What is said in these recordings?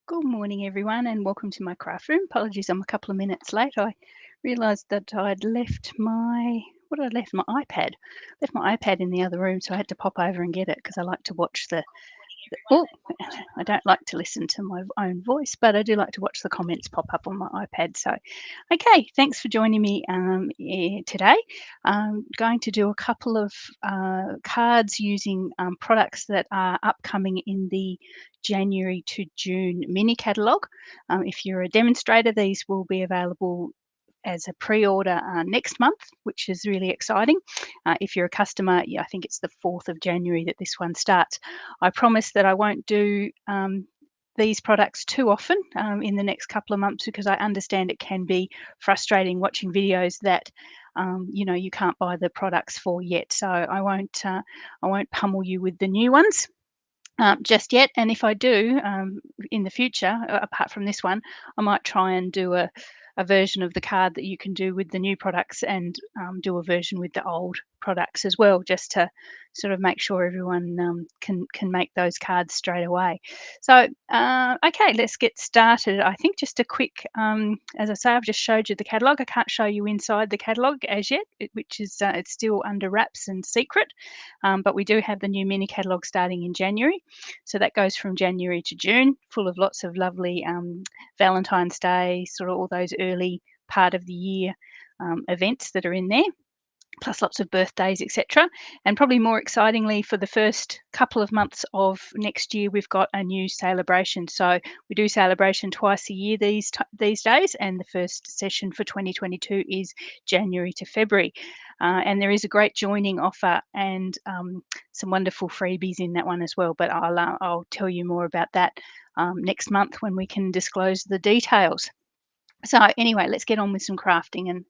Good morning, everyone, and welcome to my craft room. Apologies, I'm a couple of minutes late. I realised that I'd left my what did I left my iPad. Left my iPad in the other room, so I had to pop over and get it because I like to watch oh, I don't like to listen to my own voice, but I do like to watch the comments pop up on my iPad. So, okay, thanks for joining me today. I'm going to do a couple of cards using products that are upcoming in the January to June mini catalogue. If you're a demonstrator, these will be available as a pre-order next month, which is really exciting. If you're a customer, yeah, I think it's the 4th of January that this one starts. I promise that I won't do these products too often in the next couple of months because I understand it can be frustrating watching videos that you can't buy the products for yet. So I won't pummel you with the new ones. Just yet, and if I do in the future, apart from this one, I might try and do a version of the card that you can do with the new products and do a version with the old products as well, just to sort of make sure everyone can make those cards straight away. So, okay, let's get started. I think just a quick, as I say, I've just showed you the catalogue. I can't show you inside the catalogue as yet, which is it's still under wraps and secret. But we do have the new mini catalogue starting in January. So that goes from January to June, full of lots of lovely Valentine's Day, sort of all those early part of the year events that are in there, plus lots of birthdays, etc. And probably more excitingly, for the first couple of months of next year, we've got a new celebration. So we do celebration twice a year these days, and the first session for 2022 is January to February. And there is a great joining offer and some wonderful freebies in that one as well. But I'll tell you more about that next month when we can disclose the details. So anyway, let's get on with some crafting and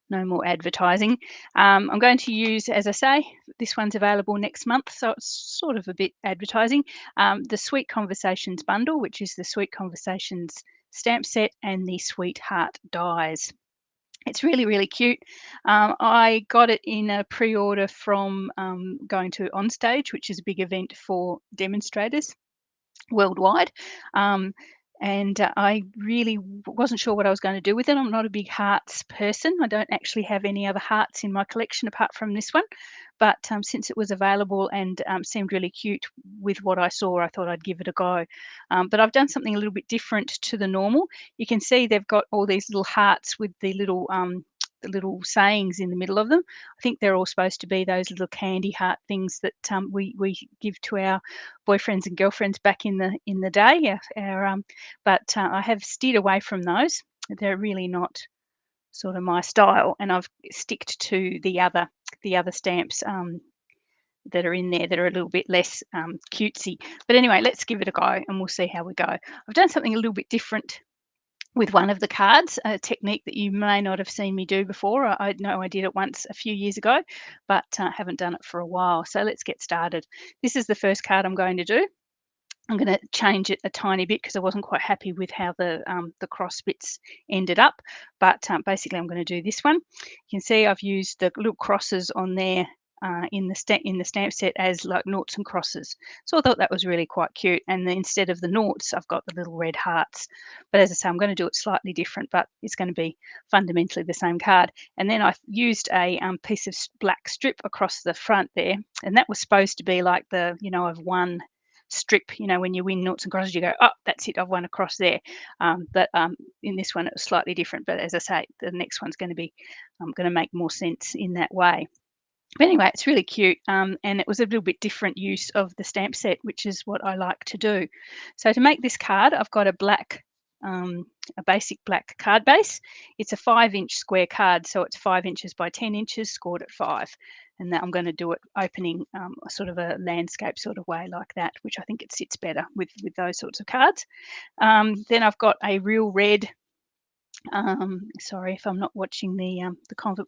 no more advertising. I'm going to use, as I say, this one's available next month, so it's sort of a bit advertising. The Sweet Conversations bundle, which is the Sweet Conversations stamp set and the Sweetheart dies. It's really, really cute. I got it in a pre-order from going to Onstage, which is a big event for demonstrators worldwide. And I really wasn't sure what I was going to do with it. I'm not a big hearts person. I don't actually have any other hearts in my collection apart from this one. But since it was available and seemed really cute with what I saw, I thought I'd give it a go. But I've done something a little bit different to the normal. You can see they've got all these little hearts with the little sayings in the middle of them. I think they're all supposed to be those little candy heart things that we give to our boyfriends and girlfriends back in the day. Yeah, but I have steered away from those. They're really not sort of my style, and I've sticked to the other stamps that are in there that are a little bit less cutesy. But anyway, let's give it a go, and we'll see how we go. I've done something a little bit different with one of the cards, a technique that you may not have seen me do before. I know I did it once a few years ago, but haven't done it for a while. So let's get started. This is the first card I'm going to do. I'm going to change it a tiny bit because I wasn't quite happy with how the cross bits ended up. But basically, I'm going to do this one. You can see I've used the little crosses on there in the stamp set as like noughts and crosses. So I thought that was really quite cute. And then instead of the noughts, I've got the little red hearts. But as I say, I'm going to do it slightly different, but it's going to be fundamentally the same card. And then I used a piece of black strip across the front there, and that was supposed to be like I've won strip. When you win noughts and crosses, you go, oh, that's it, I've won across there. But in this one, it was slightly different. But as I say, the next one's going to make more sense in that way. But anyway, it's really cute, and it was a little bit different use of the stamp set, which is what I like to do. So to make this card, I've got a basic black card base. It's a 5-inch square card, so it's 5 inches by 10 inches, scored at 5. And that I'm going to do it opening sort of a landscape sort of way like that, which I think it sits better with those sorts of cards. Then I've got a real red. Sorry if I'm not watching the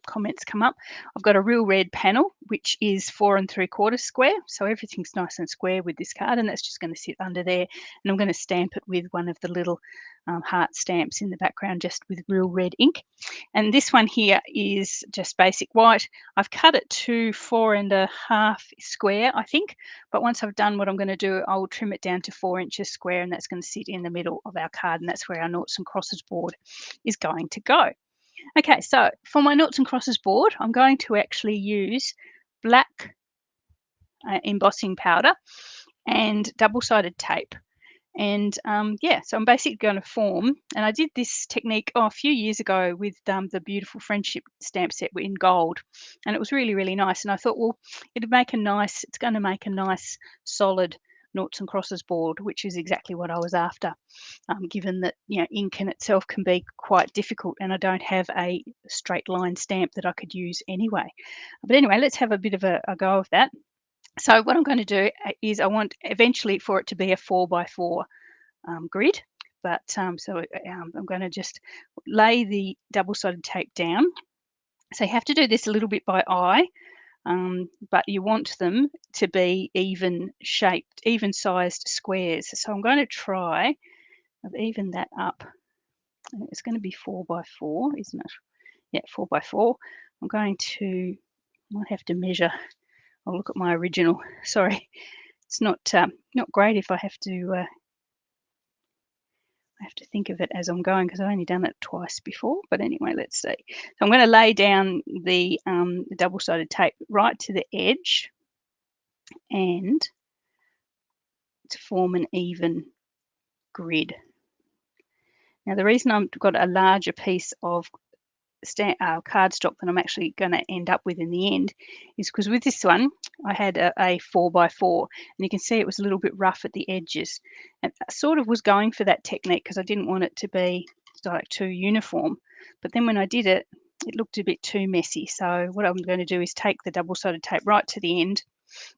comments come up. I've got a real red panel, which is 4 3/4 square. So everything's nice and square with this card, and that's just going to sit under there. And I'm going to stamp it with one of the little heart stamps in the background, just with real red ink. And this one here is just basic white. I've cut it to 4 1/2 square, I think, but once I've done what I'm going to do, I will trim it down to 4 inches square, and that's going to sit in the middle of our card, and that's where our noughts and crosses board is going to go. Okay, so for my noughts and crosses board, I'm going to actually use black embossing powder and double-sided tape. And yeah, so I'm basically going to form, and I did this technique a few years ago with the beautiful friendship stamp set in gold, and it was really, really nice. And I thought, well, it's going to make a nice solid noughts and crosses board, which is exactly what I was after, given that, you know, ink in itself can be quite difficult, and I don't have a straight line stamp that I could use anyway. But anyway, let's have a bit of a go of that. So what I'm going to do is I want eventually for it to be a 4x4 grid, but I'm going to just lay the double-sided tape down. So you have to do this a little bit by eye, but you want them to be even shaped, even sized squares. So I'm going to try, I've evened that up. It's going to be 4x4, isn't it? Yeah, 4x4. I'm going to, might have to measure. I'll look at my original. Sorry, it's not great if I have to think of it as I'm going, because I've only done it twice before. But anyway, let's see. So I'm going to lay down the double-sided tape right to the edge, and to form an even grid. Now, the reason I've got a larger piece of cardstock than I'm actually going to end up with in the end is because with this one I had a 4x4, and you can see it was a little bit rough at the edges, and I sort of was going for that technique because I didn't want it to be like too uniform. But then when I did it, it looked a bit too messy. So what I'm going to do is take the double-sided tape right to the end,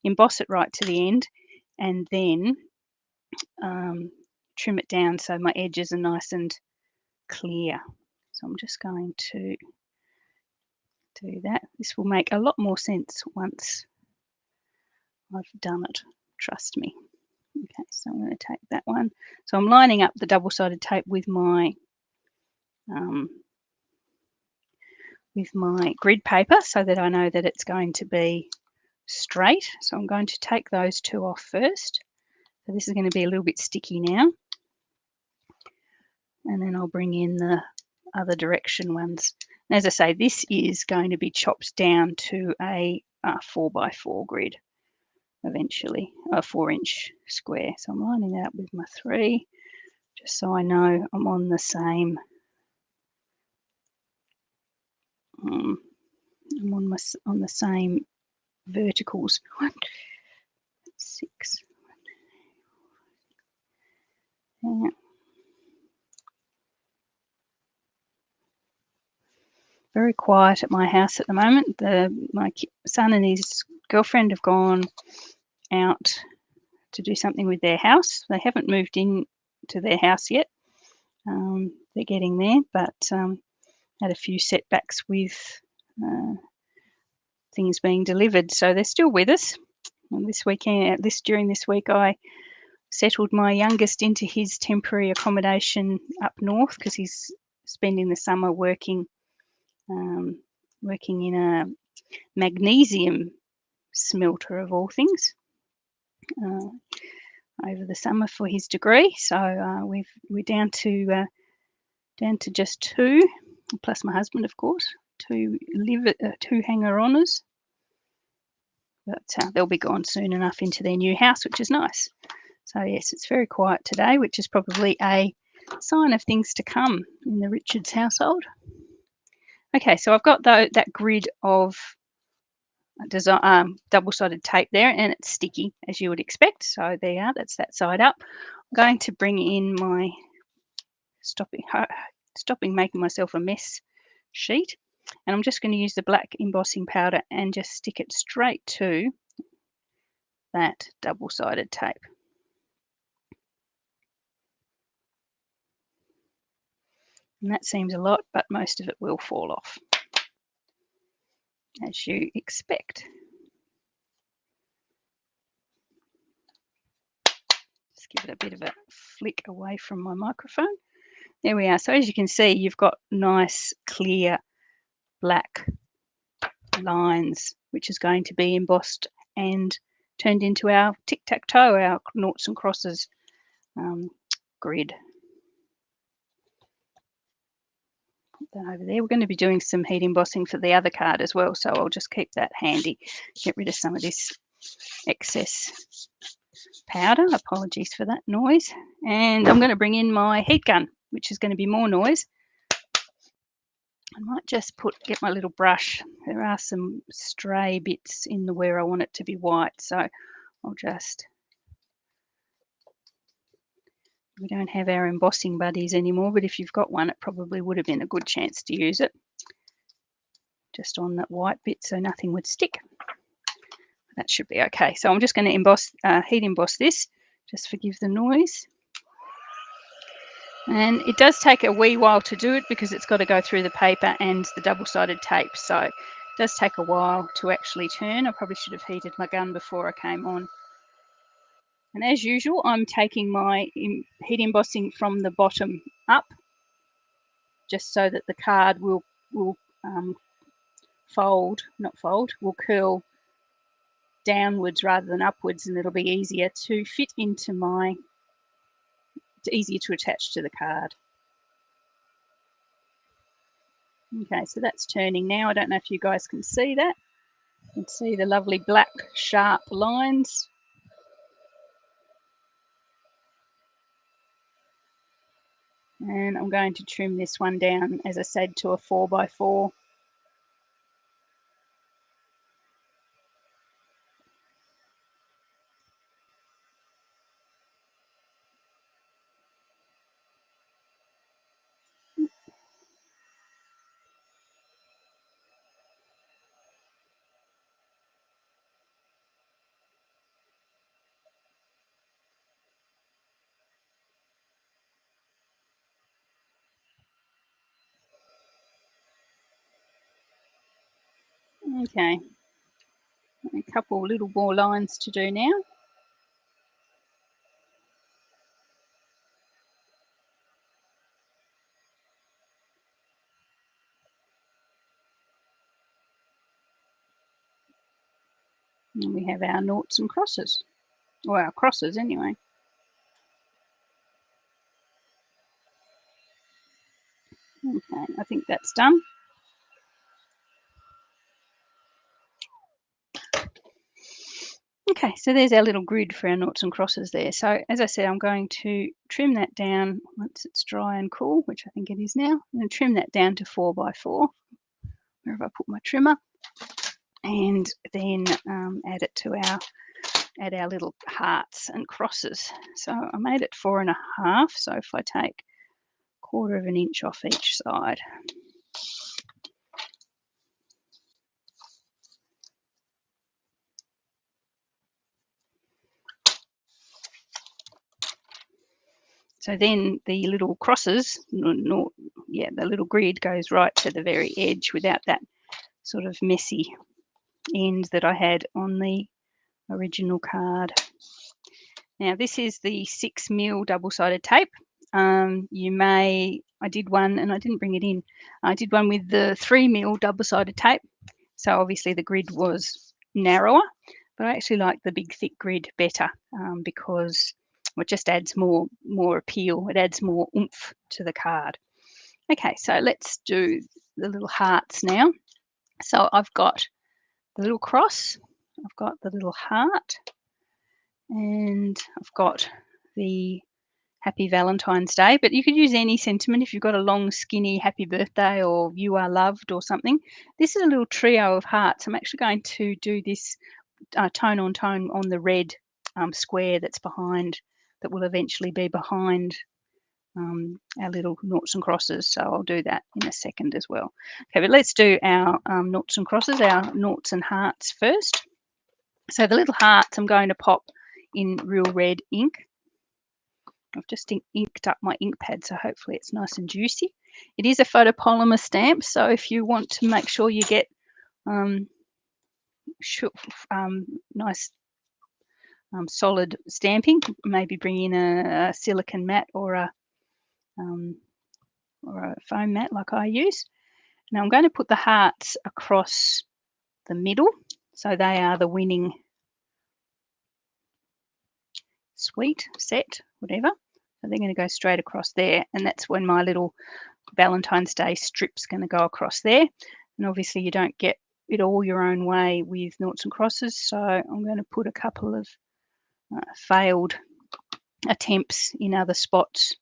emboss it right to the end, and then trim it down so my edges are nice and clear. So I'm just going to do that. This will make a lot more sense once I've done it, trust me. Okay, so I'm going to take that one. So I'm lining up the double-sided tape with my grid paper so that I know that it's going to be straight. So I'm going to take those two off first. So this is going to be a little bit sticky now. And then I'll bring in the other direction ones. And as I say, this is going to be chopped down to a 4x4 grid eventually, a 4-inch square. So I'm lining that up with my 3, just so I know I'm on the same. I'm on the same verticals. 1, 6. Yeah. Very quiet at my house at the moment. My son and his girlfriend have gone out to do something with their house. They haven't moved in to their house yet. They're getting there, but had a few setbacks with things being delivered, so they're still with us. And during this week, I settled my youngest into his temporary accommodation up north because he's spending the summer working in a magnesium smelter of all things over the summer for his degree. So we're down to just 2, plus my husband, of course, 2 hanger-oners. But they'll be gone soon enough into their new house, which is nice. So yes, it's very quiet today, which is probably a sign of things to come in the Richards household. Okay, so I've got that grid of double-sided tape there, and it's sticky as you would expect. So there you are, that's that side up. I'm going to bring in my stopping making myself a mess sheet, and I'm just going to use the black embossing powder and just stick it straight to that double-sided tape. And that seems a lot, but most of it will fall off, as you expect. Just give it a bit of a flick away from my microphone. There we are. So as you can see, you've got nice, clear, black lines, which is going to be embossed and turned into our tic-tac-toe, our noughts and crosses grid. Put that over there. We're going to be doing some heat embossing for the other card as well, so I'll just keep that handy. Get rid of some of this excess powder. Apologies for that noise. And I'm going to bring in my heat gun, which is going to be more noise. I might just get my little brush. There are some stray bits in the where I want it to be white, so I'll just... We don't have our embossing buddies anymore, but if you've got one, it probably would have been a good chance to use it. Just on that white bit so nothing would stick. That should be okay. So I'm just going to heat emboss this. Just forgive the noise. And it does take a wee while to do it because it's got to go through the paper and the double-sided tape. So it does take a while to actually turn. I probably should have heated my gun before I came on. And as usual, I'm taking my heat embossing from the bottom up, just so that the card will will curl downwards rather than upwards, and it'll be easier to fit into easier to attach to the card. Okay, so that's turning now. I don't know if you guys can see that. You can see the lovely black sharp lines. And I'm going to trim this one down, as I said, to a 4x4. Okay, a couple little more lines to do now. And we have our noughts and crosses, or our crosses anyway. Okay, I think that's done. Okay, so there's our little grid for our noughts and crosses there. So as I said, I'm going to trim that down once it's dry and cool, which I think it is now. I'm going to trim that down to 4x4. Where have I put my trimmer? And then add it to our little hearts and crosses. So I made it 4.5. So if I take 1/4 of an inch off each side. So then the little crosses, the little grid goes right to the very edge without that sort of messy end that I had on the original card. Now this is the 6mm double-sided tape. I did one and I didn't bring it in. I did one with the 3mm double-sided tape. So obviously the grid was narrower, but I actually like the big thick grid better because it just adds more appeal. It adds more oomph to the card. Okay, so let's do the little hearts now. So I've got the little cross, I've got the little heart, and I've got the Happy Valentine's Day, but you could use any sentiment if you've got a long, skinny happy birthday or you are loved or something. This is a little trio of hearts. I'm actually going to do this tone on tone on the red square that's behind, that will eventually be behind our little noughts and crosses. So I'll do that in a second as well. Okay, but let's do our noughts and crosses, our noughts and hearts first. So the little hearts I'm going to pop in real red ink. I've just inked up my ink pad, so hopefully it's nice and juicy. It is a photopolymer stamp, so if you want to make sure you get nice solid stamping, maybe bring in a silicone mat or a foam mat like I use. Now I'm going to put the hearts across the middle, so they are the winning suite, set, whatever. So they're going to go straight across there, and that's when my little Valentine's Day strip's going to go across there. And obviously you don't get it all your own way with noughts and crosses, so I'm going to put a couple of failed attempts in other spots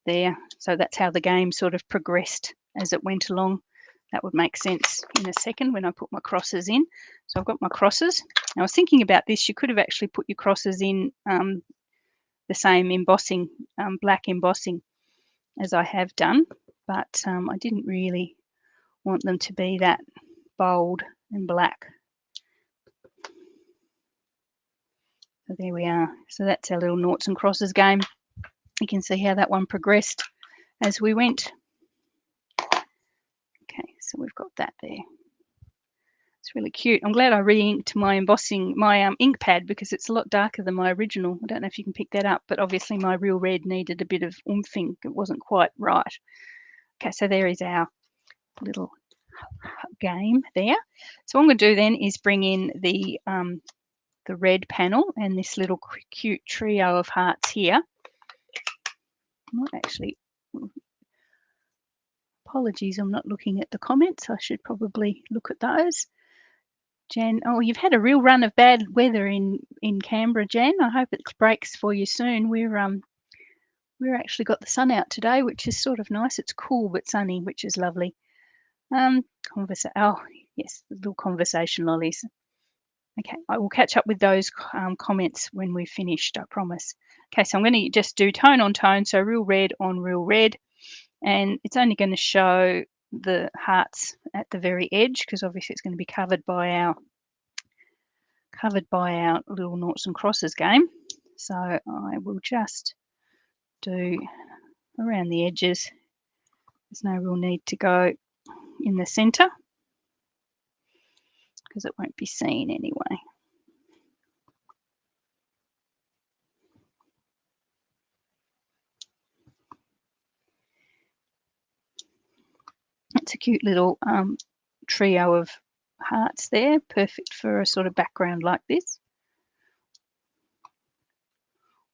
there. So that's how the game sort of progressed as it went along. That would make sense in a second when I put my crosses in. So I've got my crosses. I was thinking about this. You could have actually put your crosses in the same embossing, black embossing as I have done, but I didn't really want them to be that bold and black. So there we are. So that's our little noughts and crosses game. You can see how that one progressed as we went. Okay, so we've got that there. It's really cute. I'm glad I re-inked my embossing, my ink pad, because it's a lot darker than my original. I don't know if you can pick that up, but obviously my real red needed a bit of oomph-ing. It wasn't quite right. Okay, so there is our little game there. So what I'm going to do then is bring in the red panel and this little cute trio of hearts here. I might actually, apologies, I'm not looking at the comments. I should probably look at those. Jan, oh, you've had a real run of bad weather in Canberra, Jan. I hope it breaks for you soon. We're actually got the sun out today, which is sort of nice. It's cool but sunny, which is lovely. Oh, yes, the little conversation lollies. Okay, I will catch up with those comments when we've finished, I promise. Okay, so I'm going to just do tone on tone, so real red on real red, and it's only going to show the hearts at the very edge because obviously it's going to be covered by our little noughts and crosses game. So I will just do around the edges. There's no real need to go in the center because it won't be seen anyway. It's a cute little trio of hearts there, perfect for a sort of background like this.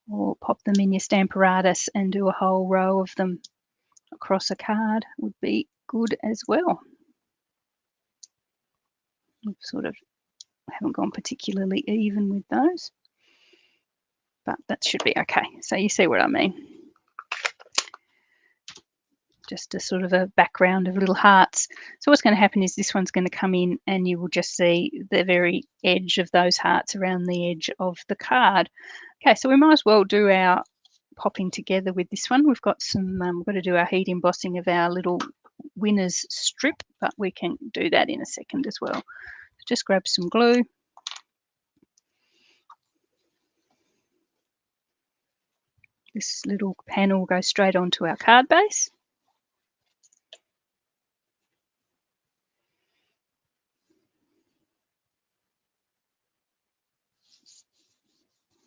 Or pop them in your Stamparatus and do a whole row of them across a card would be good as well. We've sort of haven't gone particularly even with those, but that should be okay. So you see what I mean. Just a sort of a background of little hearts. So what's going to happen is this one's going to come in and you will just see the very edge of those hearts around the edge of the card. Okay, so we might as well do our popping together with this one. We've got some, we've got to do our heat embossing of our little winners strip, but we can do that in a second as well. Just grab some glue. This little panel goes straight onto our card base.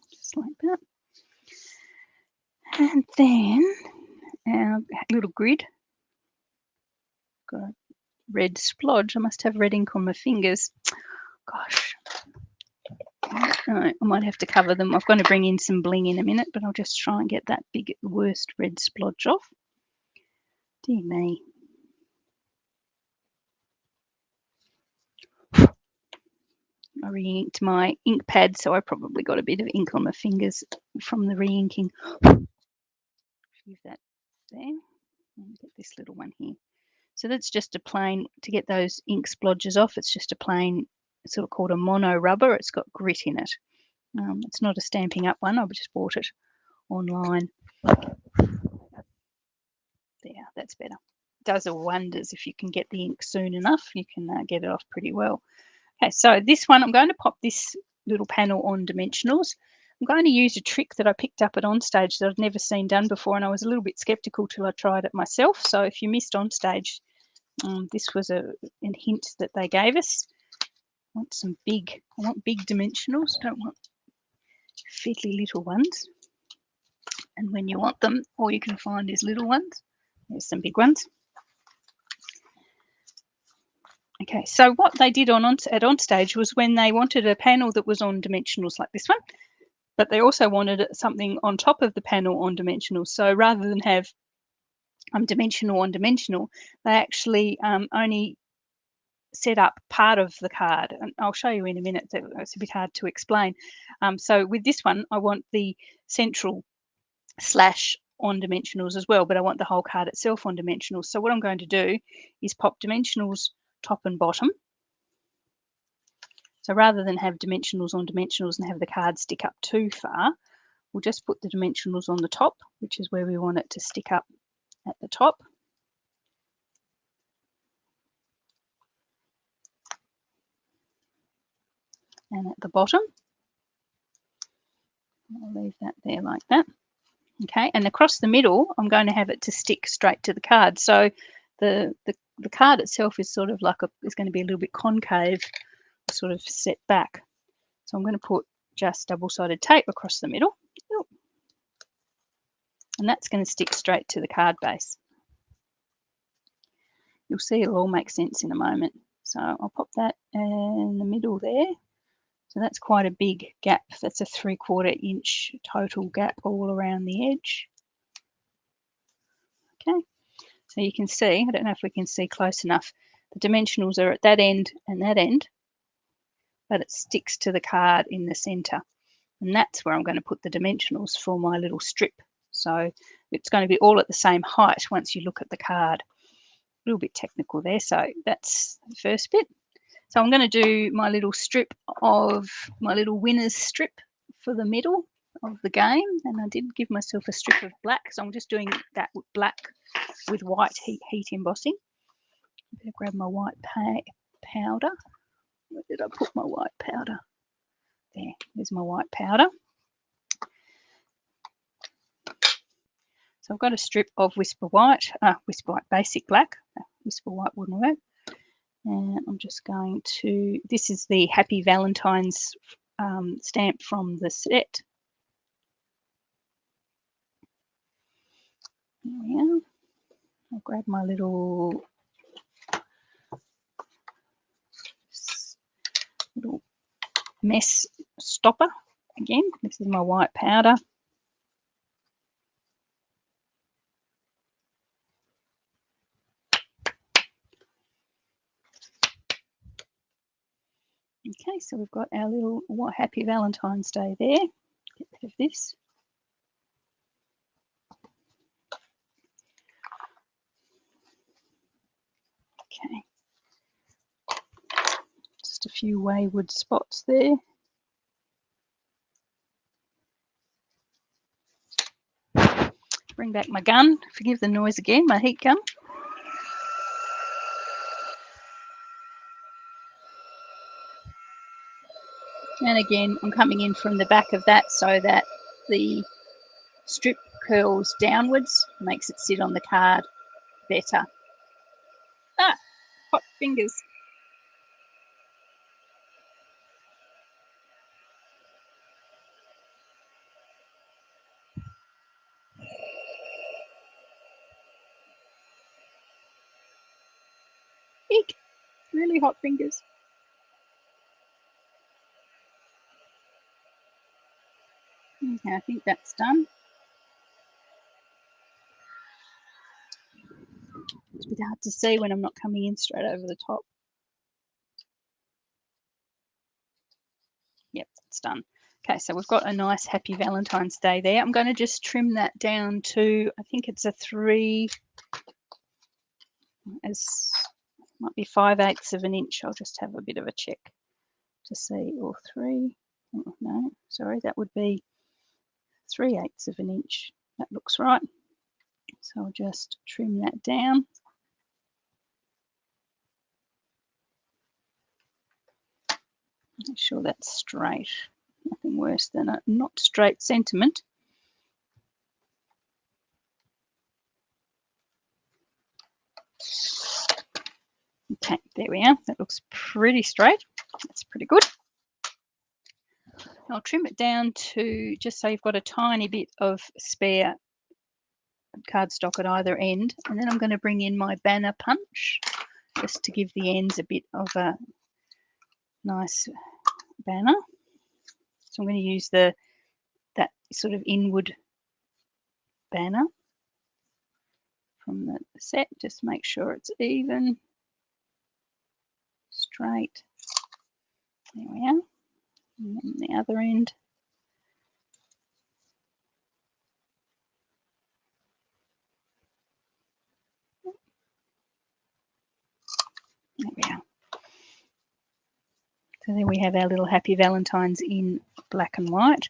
Just like that. And then our little grid. Got a red splodge. I must have red ink on my fingers. Gosh. I might have to cover them. I'm going to bring in some bling in a minute, but I'll just try and get that big worst red splodge off. Dear me. I re-inked my ink pad, so I probably got a bit of ink on my fingers from the re-inking. Leave that there. And get this little one here. So that's just a plain, to get those ink splodges off, it's just a plain, it's sort of called a mono rubber. It's got grit in it. It's not a Stampin' Up one. I just bought it online. There, that's better. It does wonders if you can get the ink soon enough. You can get it off pretty well. Okay, so this one, I'm going to pop this little panel on dimensionals. I'm going to use a trick that I picked up at Onstage that I've never seen done before, and I was a little bit skeptical till I tried it myself. So if you missed Onstage, this was a hint that they gave us. I want big dimensionals, don't want fiddly little ones. And when you want them, all you can find is little ones. There's some big ones. Okay, so what they did at Onstage was when they wanted a panel that was on dimensionals like this one, but they also wanted something on top of the panel on dimensional. So rather than have dimensional on dimensional, they actually only set up part of the card, and I'll show you in a minute. It's a bit hard to explain. So with this one, I want the central slash on dimensionals as well, but I want the whole card itself on dimensionals. So what I'm going to do is pop dimensionals top and bottom. So rather than have dimensionals on dimensionals and have the card stick up too far, we'll just put the dimensionals on the top, which is where we want it to stick up at the top. And at the bottom. I'll leave that there like that. Okay, and across the middle, I'm going to have it to stick straight to the card. So the card itself is sort of like is going to be a little bit concave, sort of set back. So I'm going to put just double-sided tape across the middle. And that's going to stick straight to the card base. You'll see it'll all make sense in a moment. So I'll pop that in the middle there. So that's quite a big gap. That's a 3/4 inch total gap all around the edge. Okay, so you can see, I don't know if we can see close enough, the dimensionals are at that end and that end, but it sticks to the card in the center. And that's where I'm going to put the dimensionals for my little strip. So it's going to be all at the same height once you look at the card. A little bit technical there. So that's the first bit. So I'm going to do my little strip of my little winner's strip for the middle of the game. And I did give myself a strip of black. So I'm just doing that with black with white heat embossing. I'm going to grab my white powder. Where did I put my white powder? There's my white powder. So I've got a strip of Whisper White Basic Black. Whisper White wouldn't work. And I'm just going to, this is the Happy Valentine's stamp from the set. There we are. I'll grab my little mess stopper again. This is my white powder. Okay, so we've got our little Happy Valentine's Day there. Get rid of this. Okay. Just a few wayward spots there. Bring back my gun. Forgive the noise again, my heat gun. And again, I'm coming in from the back of that so that the strip curls downwards, makes it sit on the card better. Ah, hot fingers. Eek, really hot fingers. Okay, I think that's done. It's a bit hard to see when I'm not coming in straight over the top. Yep, it's done. Okay, so we've got a nice Happy Valentine's Day there. I'm going to just trim that down to, I think it's a 3, might be 5/8 of an inch. I'll just have a bit of a check to see, or 3, oh, no, sorry, that would be 3/8 of an inch. That looks right. So I'll just trim that down. Make sure that's straight. Nothing worse than a not straight sentiment. Okay, there we are. That looks pretty straight. That's pretty good. I'll trim it down to just so you've got a tiny bit of spare cardstock at either end. And then I'm going to bring in my banner punch just to give the ends a bit of a nice banner. So I'm going to use the that sort of inward banner from the set. Just make sure it's even, straight. There we are. And then the other end. There we are. So there we have our little Happy Valentines in black and white.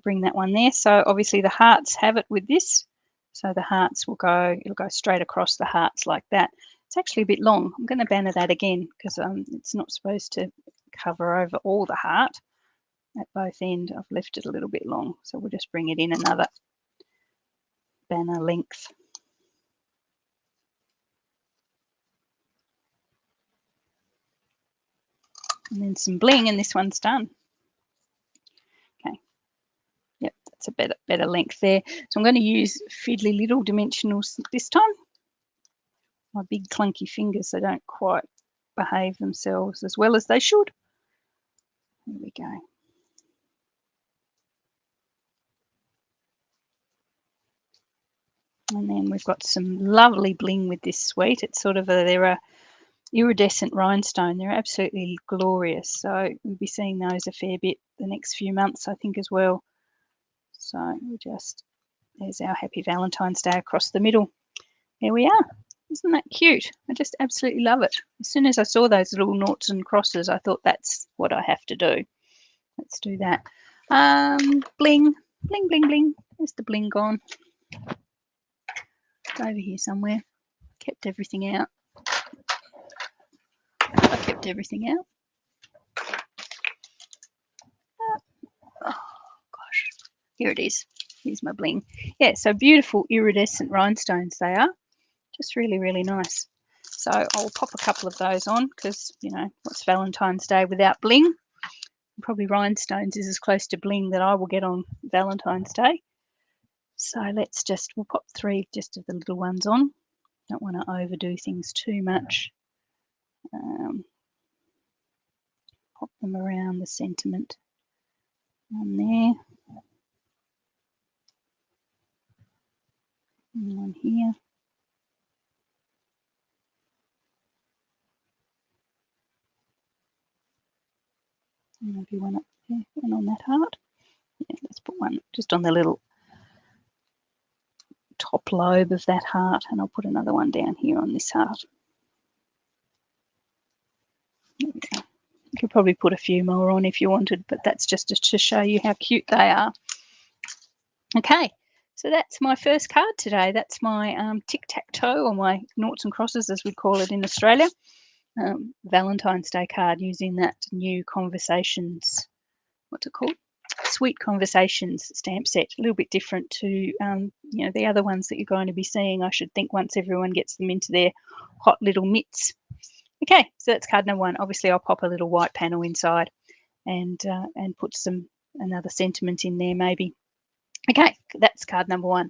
Bring that one there. So obviously the hearts have it with this. So the hearts will go, it'll go straight across the hearts like that. It's actually a bit long. I'm going to banner that again because it's not supposed to cover over all the heart at both ends. I've left it a little bit long. So we'll just bring it in another banner length. And then some bling, and this one's done. Okay. Yep, that's a better length there. So I'm going to use Fiddly Little dimensionals this time. My big clunky fingers, they don't quite behave themselves as well as they should. There we go. And then we've got some lovely bling with this suite. It's sort of they're a iridescent rhinestone. They're absolutely glorious. So we'll be seeing those a fair bit the next few months, I think, as well. So we just, there's our Happy Valentine's Day across the middle. There we are. Isn't that cute? I just absolutely love it. As soon as I saw those little noughts and crosses, I thought that's what I have to do. Let's do that. Bling, bling, bling, bling. There's the bling gone. It's over here somewhere. Kept everything out. I kept everything out. Oh gosh, here it is. Here's my bling. Yeah, so beautiful iridescent rhinestones they are. Just really, really nice. So I'll pop a couple of those on because, you know, what's Valentine's Day without bling? Probably rhinestones is as close to bling that I will get on Valentine's Day. So let's just, we'll pop 3 just of the little ones on. Don't want to overdo things too much. Pop them around the sentiment on there. And one here. And maybe one up there, one on that heart. Yeah, let's put one just on the little top lobe of that heart, and I'll put another one down here on this heart. There we go. You could probably put a few more on if you wanted, but that's just to show you how cute they are. Okay, so that's my first card today. That's my tic-tac-toe, or my noughts and crosses as we call it in Australia. Valentine's Day card using that new Conversations, what's it called? Sweet Conversations stamp set. A little bit different to you know, the other ones that you're going to be seeing, I should think, once everyone gets them into their hot little mitts. Okay, so that's card number 1. Obviously I'll pop a little white panel inside and put another sentiment in there maybe. Okay, that's card number 1.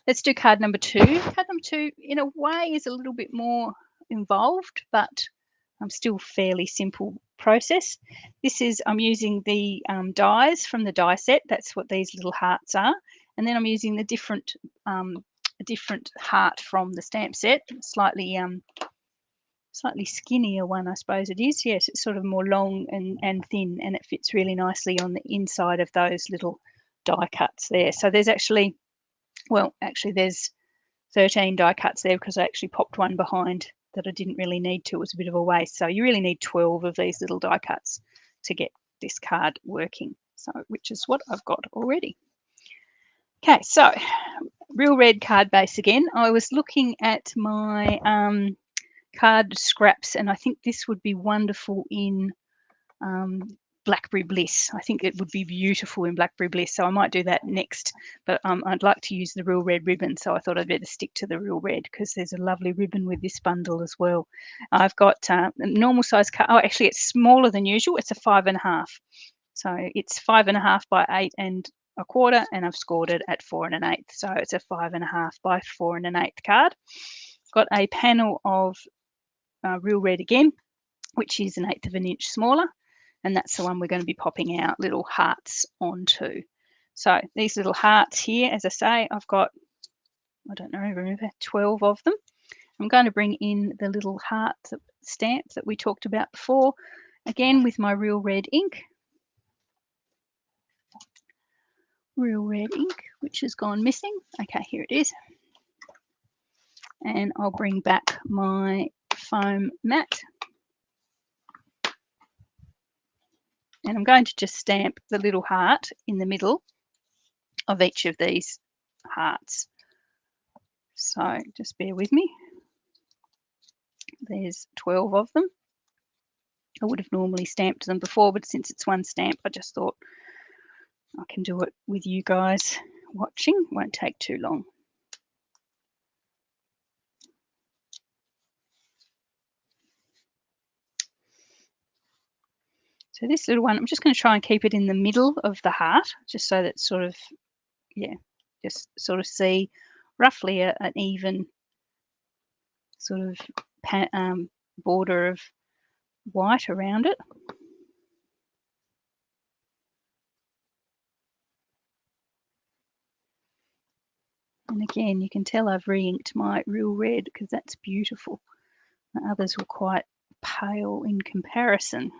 Let's do card number 2. Card number 2 in a way is a little bit more involved, but still fairly simple process. This is, I'm using the dies from the die set. That's what these little hearts are. And then I'm using the different a different heart from the stamp set, slightly skinnier one, I suppose it is. Yes, it's sort of more long and thin, and it fits really nicely on the inside of those little die cuts there. So there's actually, well, actually there's 13 die cuts there because I actually popped one behind that I didn't really need to. It was a bit of a waste. So you really need 12 of these little die cuts to get this card working, so which is what I've got already. Okay, so Real Red card base again. I was looking at my card scraps, and I think this would be wonderful in Blackberry Bliss. I think it would be beautiful in Blackberry Bliss, so I might do that next. But I'd like to use the Real Red ribbon, so I thought I'd better stick to the Real Red because there's a lovely ribbon with this bundle as well. I've got a normal size card. Oh, actually, it's smaller than usual. It's a 5.5. So it's 5.5 by 8.25, and I've scored it at 4 1/8. So it's a 5.5 by 4 1/8 card. Got a panel of Real Red again, which is 1/8 of an inch smaller. And that's the one we're going to be popping out little hearts onto. So these little hearts here, as I say, I've got, I don't know, remember, 12 of them. I'm going to bring in the little heart stamp that we talked about before, again with my Real Red ink. Real Red ink, which has gone missing. Okay, here it is. And I'll bring back my foam mat. And I'm going to just stamp the little heart in the middle of each of these hearts. So just bear with me. There's 12 of them. I would have normally stamped them before, but since it's one stamp, I just thought I can do it with you guys watching. Won't take too long. So this little one, I'm just going to try and keep it in the middle of the heart, just so that sort of, yeah, just sort of see roughly an even sort of border of white around it. And again, you can tell I've re-inked my Real Red because that's beautiful. The others were quite pale in comparison.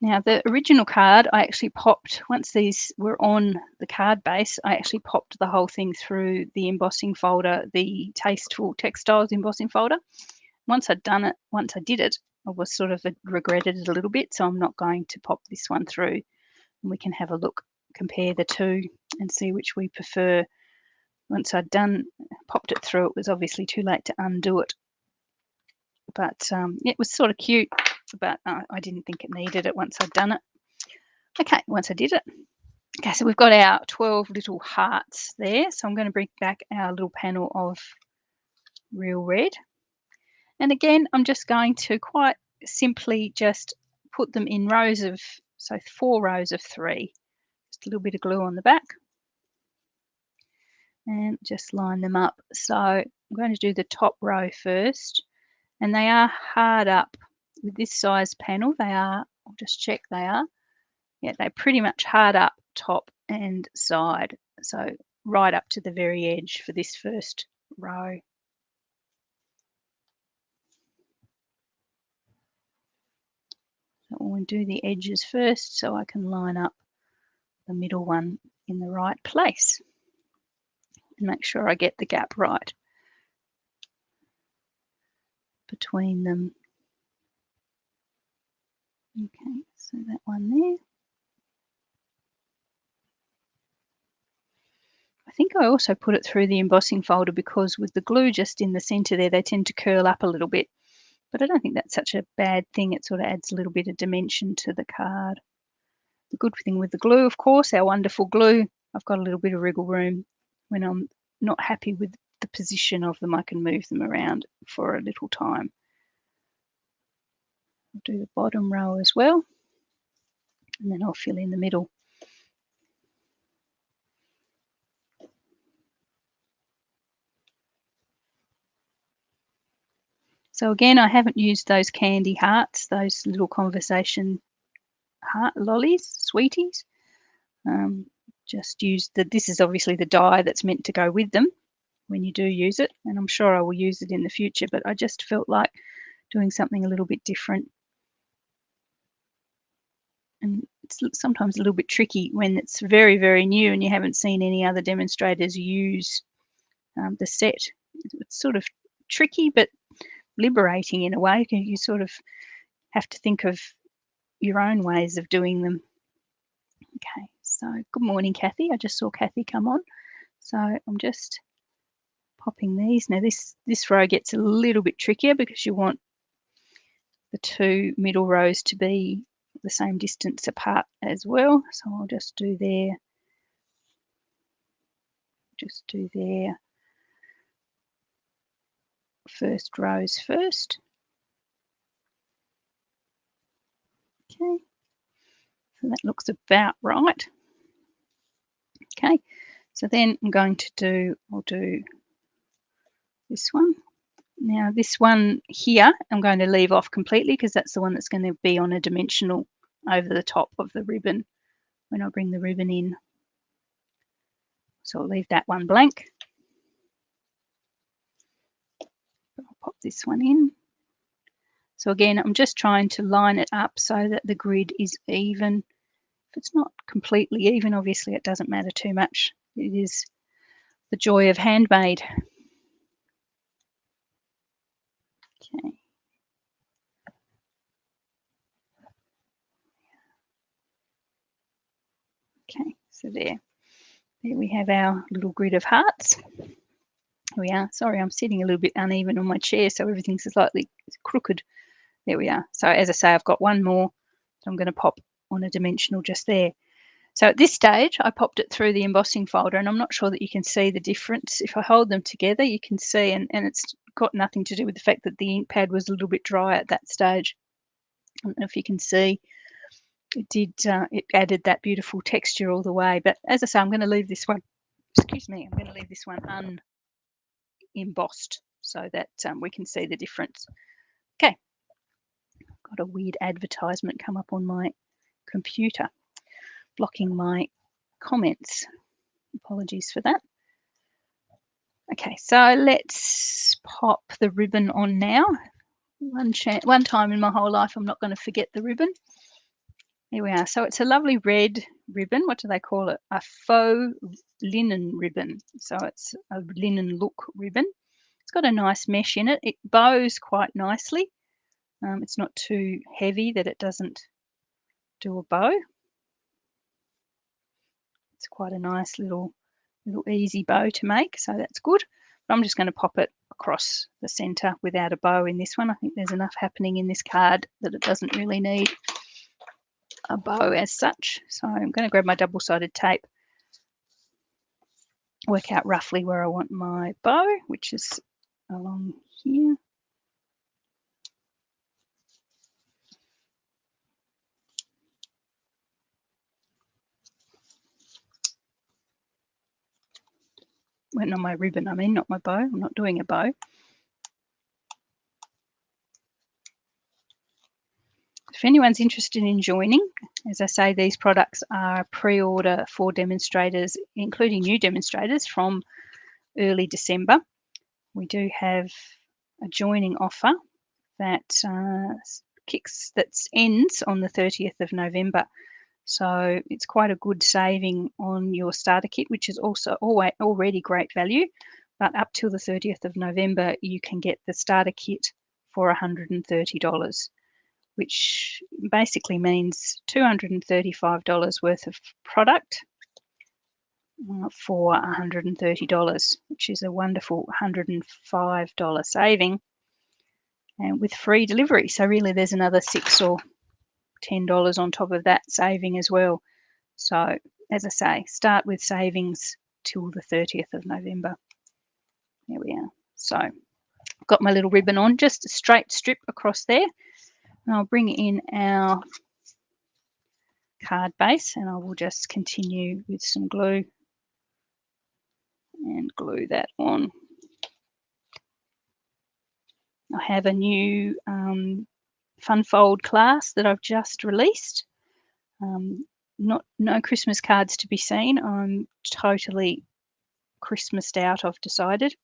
Now the original card, I actually popped, once these were on the card base, I actually popped the whole thing through the embossing folder, the Tasteful Textiles embossing folder. Once I'd done it, once I did it, I was sort of regretted it a little bit, so I'm not going to pop this one through. And we can have a look, compare the two and see which we prefer. Once I'd popped it through, it was obviously too late to undo it. But it was sort of cute, but I didn't think it needed it once I'd done it. Okay, once I did it. Okay, so we've got our 12 little hearts there. So I'm going to bring back our little panel of Real Red. And again, I'm just going to quite simply just put them in rows of, so 4 rows of 3. Just a little bit of glue on the back. And just line them up. So I'm going to do the top row first. And they are hard up with this size panel. They are, I'll just check they are. Yeah, they're pretty much hard up top and side. So right up to the very edge for this first row. So we'll do the edges first so I can line up the middle one in the right place and make sure I get the gap right between them. Okay, so that one there. I think I also put it through the embossing folder because with the glue just in the center there, they tend to curl up a little bit. But I don't think that's such a bad thing. It sort of adds a little bit of dimension to the card. The good thing with the glue, of course, our wonderful glue, I've got a little bit of wriggle room. When I'm not happy with the position of them, I can move them around for a little time. I'll do the bottom row as well, and then I'll fill in the middle. So again, I haven't used those candy hearts, those little conversation heart lollies, sweeties. Just used this is obviously the die that's meant to go with them when you do use it, and I'm sure I will use it in the future, but I just felt like doing something a little bit different. And it's sometimes a little bit tricky when it's very, very new and you haven't seen any other demonstrators use the set. It's sort of tricky, but liberating in a way. You sort of have to think of your own ways of doing them. Okay, so good morning, Kathy. I just saw Kathy come on. So I'm just popping these. Now this row gets a little bit trickier because you want the 2 middle rows to be the same distance apart as well. So I'll just do their first rows first. Okay, so that looks about right. Okay, so then I'm going to I'll do this one, Now this one here, I'm going to leave off completely because that's the one that's going to be on a dimensional over the top of the ribbon when I bring the ribbon in. So I'll leave that one blank. I'll pop this one in. So again, I'm just trying to line it up so that the grid is even. If it's not completely even, obviously it doesn't matter too much. It is the joy of handmade. Okay. Okay, so there we have our little grid of hearts. Here we are. Sorry, I'm sitting a little bit uneven on my chair, so everything's slightly crooked. There we are. So as I say, I've got one more that I'm going to pop on a dimensional just there. So at this stage, I popped it through the embossing folder, and I'm not sure that you can see the difference. If I hold them together, you can see, and it's got nothing to do with the fact that the ink pad was a little bit dry at that stage. I don't know if you can see. It added that beautiful texture all the way. But as I say, I'm going to leave this one, excuse me, I'm going to leave this one unembossed so that we can see the difference. Okay, got a weird advertisement come up on my computer, blocking my comments. Apologies for that. Okay, so let's pop the ribbon on now. One time in my whole life, I'm not going to forget the ribbon. Here we are. So it's a lovely red ribbon. What do they call it? A faux linen ribbon. So it's a linen look ribbon. It's got a nice mesh in it. It bows quite nicely. It's not too heavy that it doesn't do a bow. It's quite a nice little easy bow to make, so that's good. But I'm just going to pop it across the center without a bow in this one. I think there's enough happening in this card that it doesn't really need a bow as such. So I'm going to grab my double-sided tape, work out roughly where I want my bow, which is along here. Well, not my ribbon, I mean, not my bow. I'm not doing a bow. If anyone's interested in joining, as I say, these products are pre-order for demonstrators, including new demonstrators from early December. We do have a joining offer that ends on the 30th of November. So it's quite a good saving on your starter kit, which is also already great value. But up till the 30th of November, you can get the starter kit for $130, which basically means $235 worth of product for $130, which is a wonderful $105 saving, and with free delivery. So really there's another $6 or $10 on top of that saving as well. So as I say, start with savings till the 30th of November. There we are. So I've got my little ribbon on, just a straight strip across there. And I'll bring in our card base, and I will just continue with some glue and glue that on. I have a new Fun Fold class that I've just released. No Christmas cards to be seen. I'm totally Christmased out, I've decided.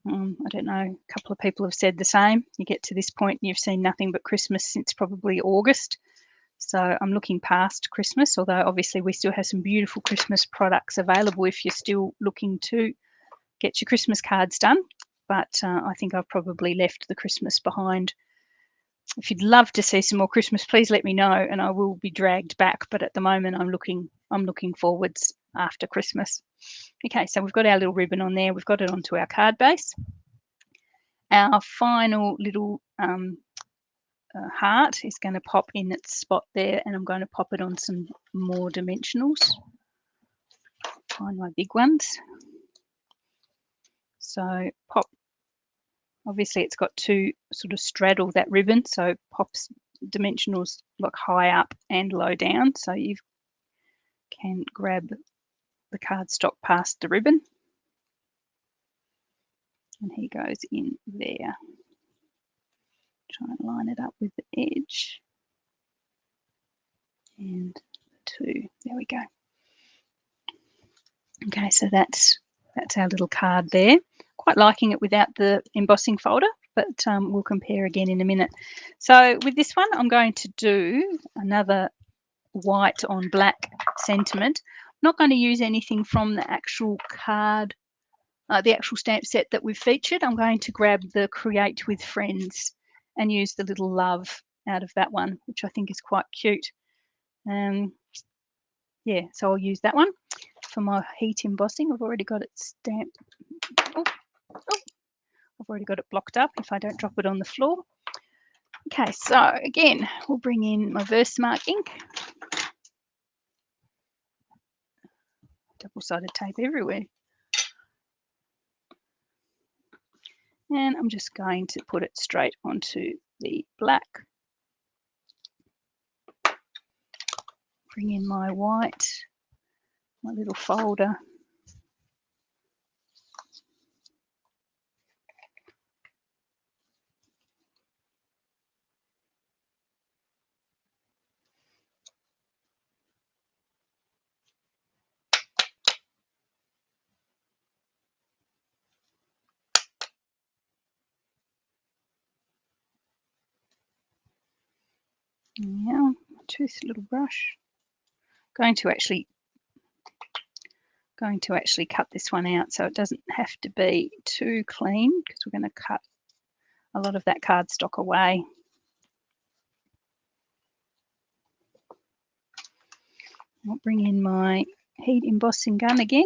I don't know, a couple of people have said the same. You get to this point and you've seen nothing but Christmas since probably August. So I'm looking past Christmas, although obviously we still have some beautiful Christmas products available if you're still looking to get your Christmas cards done. But I think I've probably left the Christmas behind. If you'd love to see some more Christmas, please let me know and I will be dragged back. But at the moment, I'm looking forwards after Christmas. Okay, so we've got our little ribbon on there. We've got it onto our card base. Our final little heart is going to pop in its spot there, and I'm going to pop it on some more dimensionals. Find my big ones. So pop. Obviously, it's got to sort of straddle that ribbon, so pops dimensionals like high up and low down, so you can grab the cardstock past the ribbon. and he goes in there. Try and line it up with the edge. And 2. There we go. Okay, so that's our little card there. Quite liking it without the embossing folder, but we'll compare again in a minute. So with this one, I'm going to do another white on black sentiment. I'm not going to use anything from the actual card, the actual stamp set that we've featured. I'm going to grab the Create with Friends and use the little love out of that one, which I think is quite cute. Yeah, so I'll use that one for my heat embossing. I've already got it stamped. Oh, I've already got it blocked up if I don't drop it on the floor. Okay, so again, we'll bring in my Versamark ink. Double-sided tape everywhere. And I'm just going to put it straight onto the black. Bring in my white, my little folder. Now, tooth little brush. Going to actually cut this one out so it doesn't have to be too clean, because we're going to cut a lot of that cardstock away. I'll bring in my heat embossing gun again.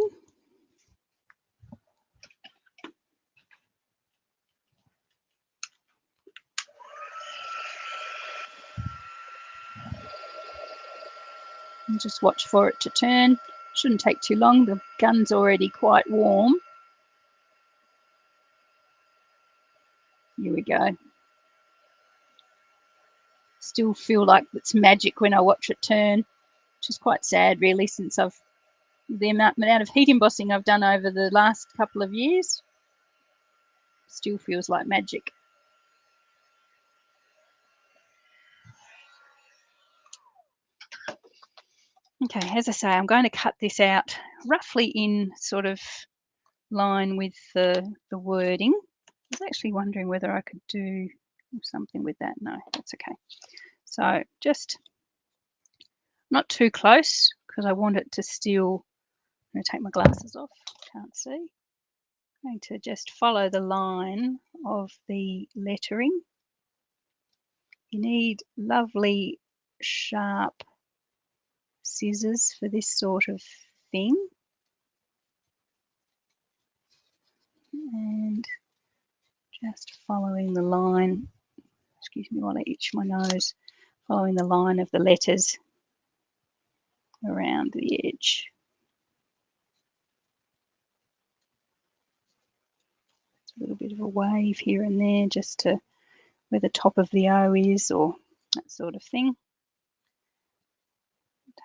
And just watch for it to turn. Shouldn't take too long. The gun's already quite warm. Here we go. Still feel like it's magic when I watch it turn, which is quite sad really, since the amount of heat embossing I've done over the last couple of years. Still feels like magic. Okay, as I say, I'm going to cut this out roughly in sort of line with the wording. I was actually wondering whether I could do something with that. No, that's okay. So just not too close, because I want it to still, I'm going to take my glasses off, can't see. I'm going to just follow the line of the lettering. You need lovely sharp scissors for this sort of thing. And just following the line, excuse me while I itch my nose, following the line of the letters around the edge. A little bit of a wave here and there just to where the top of the O is, or that sort of thing.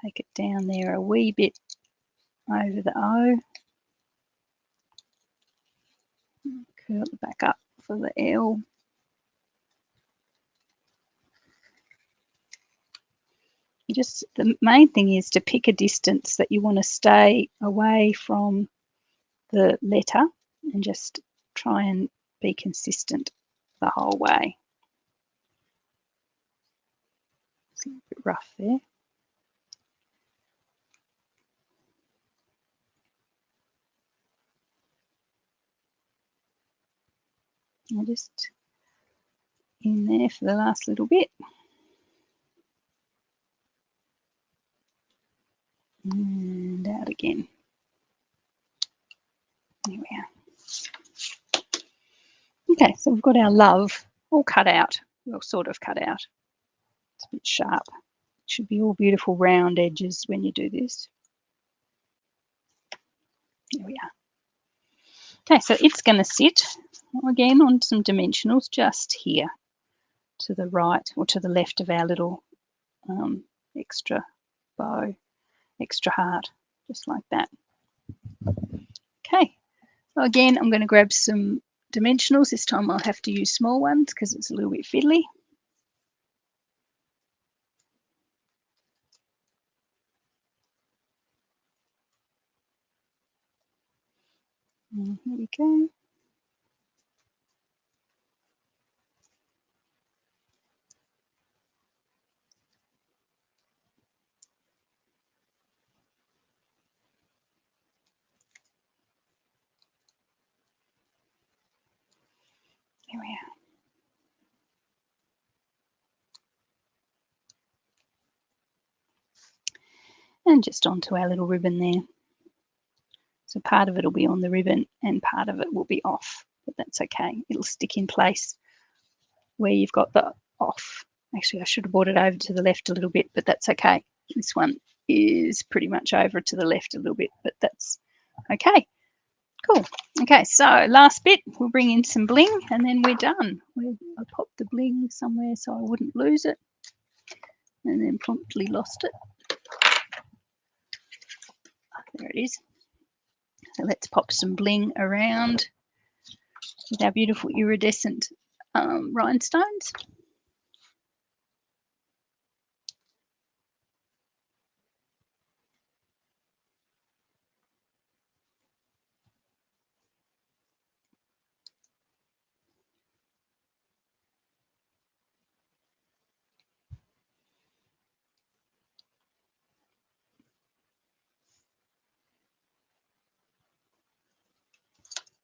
Take it down there a wee bit over the O. Curl it back up for the L. Just the main thing is to pick a distance that you want to stay away from the letter, and just try and be consistent the whole way. It's a little bit rough there. I'm just in there for the last little bit. And out again. There we are. Okay, so we've got our love all cut out, well, sort of cut out. It's a bit sharp. It should be all beautiful round edges when you do this. There we are. Okay, so it's going to sit again on some dimensionals just here to the right or to the left of our little extra bow, extra heart, just like that. Okay, so again, I'm going to grab some dimensionals. This time I'll have to use small ones because it's a little bit fiddly. And here we go. There we are. And just onto our little ribbon there. So part of it will be on the ribbon and part of it will be off, but that's okay. It'll stick in place where you've got the off. Actually, I should have brought it over to the left a little bit, but that's okay. This one is pretty much over to the left a little bit, but that's okay. Cool. Okay, so last bit, we'll bring in some bling and then we're done. I popped the bling somewhere so I wouldn't lose it and then promptly lost it. There it is. So let's pop some bling around with our beautiful iridescent rhinestones.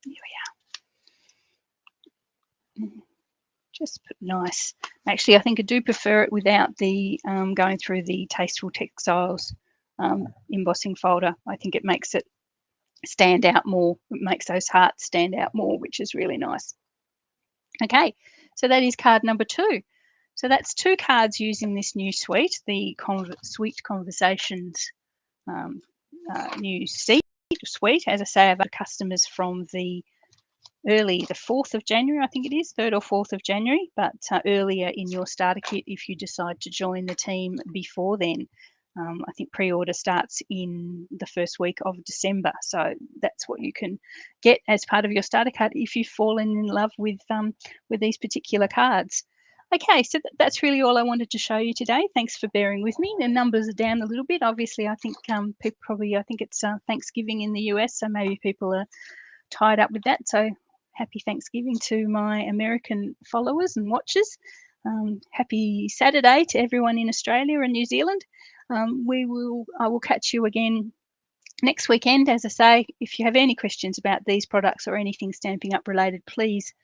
Here we are. Just put nice. Actually, I think I do prefer it without the going through the Tasteful Textiles embossing folder. I think it makes it stand out more. It makes those hearts stand out more, which is really nice. Okay, so that is card number 2. So that's 2 cards using this new suite, the Sweet Conversations new suite. As I say, I've had customers from the 4th of January, I think it is, 3rd or 4th of January, but earlier in your starter kit if you decide to join the team before then. I think pre-order starts in the first week of December, so that's what you can get as part of your starter kit if you've fallen in love with these particular cards. Okay, so that's really all I wanted to show you today. Thanks for bearing with me. The numbers are down a little bit. Obviously, I think people probably, I think it's Thanksgiving in the US, so maybe people are tied up with that. So happy Thanksgiving to my American followers and watchers. Happy Saturday to everyone in Australia and New Zealand. I will catch you again next weekend. As I say, if you have any questions about these products or anything Stampin' Up related, please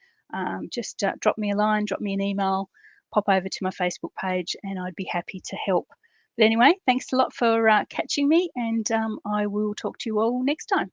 just drop me a line, drop me an email, pop over to my Facebook page, and I'd be happy to help. But anyway, thanks a lot for catching me, and I will talk to you all next time.